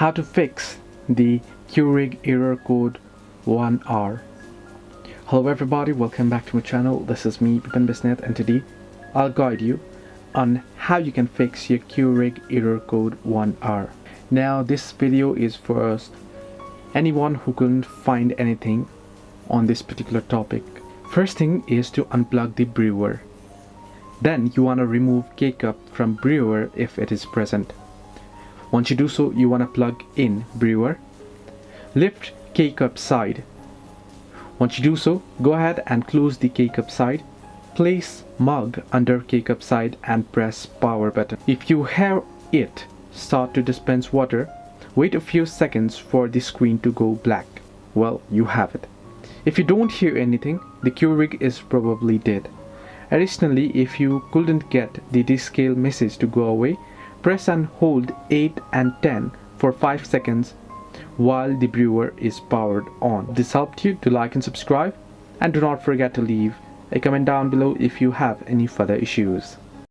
how to fix the Keurig error code 1R. Hello everybody, welcome back to my channel. This is me, Pipan Bisnet, and today I'll guide you on how you can fix your Keurig error code 1R. Now this video is for anyone who couldn't find anything on this particular topic. First thing is to unplug the brewer. Then you want to remove K-cup from brewer if it is present. Once you do so, you want to plug in brewer. Lift K-cup side. Once you do so, go ahead and close the K-cup side. Place mug under K-cup side and press power button. If you hear it start to dispense water, wait a few seconds for the screen to go black. Well, you have it. If you don't hear anything, the Keurig is probably dead. Additionally, if you couldn't get the descale message to go away, press and hold 8 and 10 for 5 seconds while the brewer is powered on. This helped you to like and subscribe, and do not forget to leave a comment down below if you have any further issues.